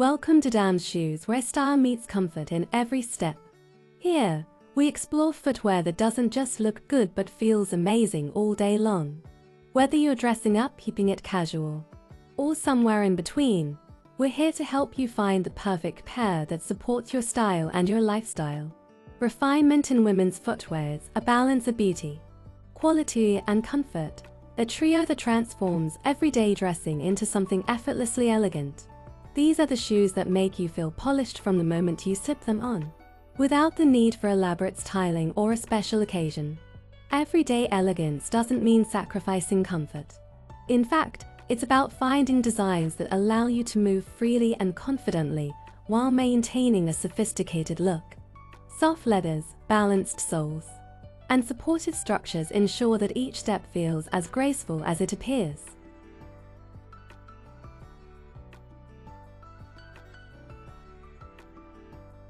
Welcome to Dam's Shoes, where style meets comfort in every step. Here, we explore footwear that doesn't just look good but feels amazing all day long. Whether you're dressing up, keeping it casual, or somewhere in between, we're here to help you find the perfect pair that supports your style and your lifestyle. Refinement in women's footwear is a balance of beauty, quality, and comfort, a trio that transforms everyday dressing into something effortlessly elegant. These are the shoes that make you feel polished from the moment you slip them on, without the need for elaborate styling or a special occasion. Everyday elegance doesn't mean sacrificing comfort. In fact, it's about finding designs that allow you to move freely and confidently while maintaining a sophisticated look. Soft leathers, balanced soles, and supportive structures ensure that each step feels as graceful as it appears.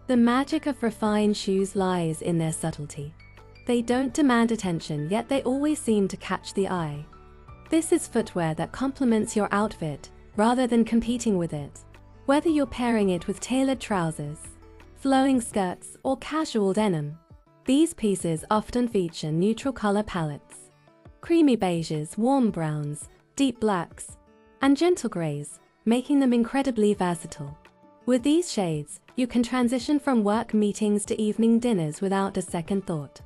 The magic of refined shoes lies in their subtlety. They don't demand attention, yet they always seem to catch the eye. This is footwear that complements your outfit rather than competing with it. Whether you're pairing it with tailored trousers, flowing skirts, or casual denim, these pieces often feature neutral color palettes: creamy beiges, warm browns, deep blacks, and gentle grays, making them incredibly versatile. With these shades, you can transition from work meetings to evening dinners without a second thought.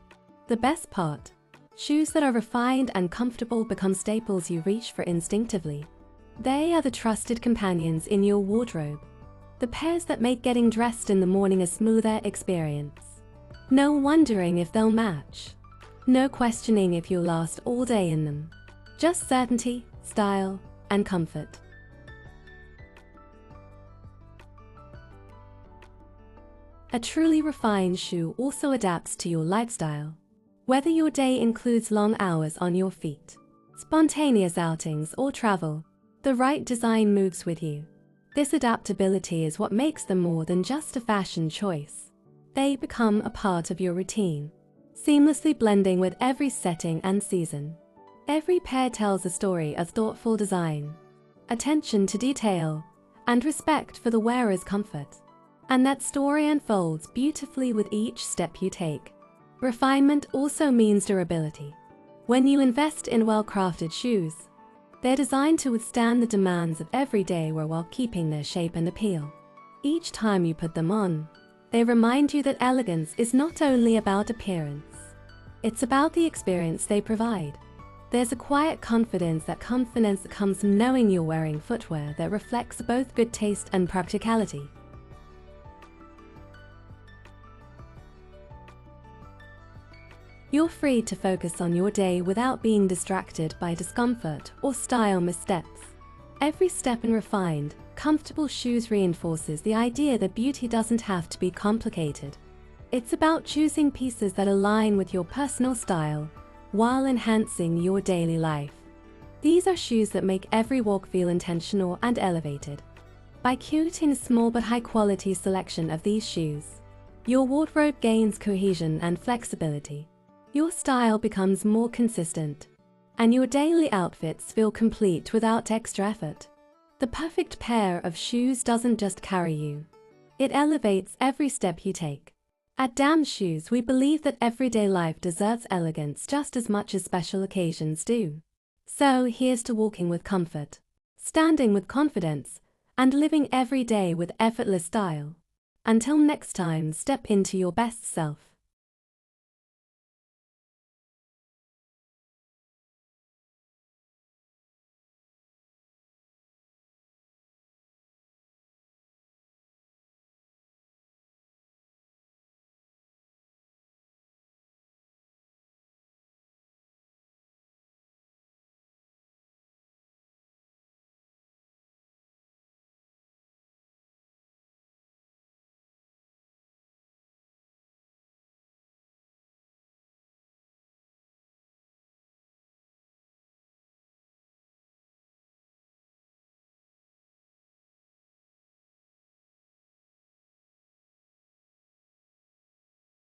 The best part: shoes that are refined and comfortable become staples you reach for instinctively. They are the trusted companions in your wardrobe, the pairs that make getting dressed in the morning a smoother experience. No wondering if they'll match, no questioning if you'll last all day in them. Just certainty, style, and comfort. A truly refined shoe also adapts to your lifestyle. Whether your day includes long hours on your feet, spontaneous outings, or travel, the right design moves with you. This adaptability is what makes them more than just a fashion choice. They become a part of your routine, seamlessly blending with every setting and season. Every pair tells a story of thoughtful design, attention to detail, and respect for the wearer's comfort. And that story unfolds beautifully with each step you take. Refinement also means durability. When you invest in well-crafted shoes, they're designed to withstand the demands of everyday wear while keeping their shape and appeal. Each time you put them on, they remind you that elegance is not only about appearance, it's about the experience they provide. There's a quiet confidence that comes from knowing you're wearing footwear that reflects both good taste and practicality. You're free to focus on your day without being distracted by discomfort or style missteps. Every step in refined, comfortable shoes reinforces the idea that beauty doesn't have to be complicated. It's about choosing pieces that align with your personal style while enhancing your daily life. These are shoes that make every walk feel intentional and elevated. By curating a small but high-quality selection of these shoes, your wardrobe gains cohesion and flexibility. Your style becomes more consistent, and your daily outfits feel complete without extra effort. The perfect pair of shoes doesn't just carry you, it elevates every step you take. At Dam's Shoes, we believe that everyday life deserves elegance just as much as special occasions do. So here's to walking with comfort, standing with confidence, and living every day with effortless style. Until next time, step into your best self.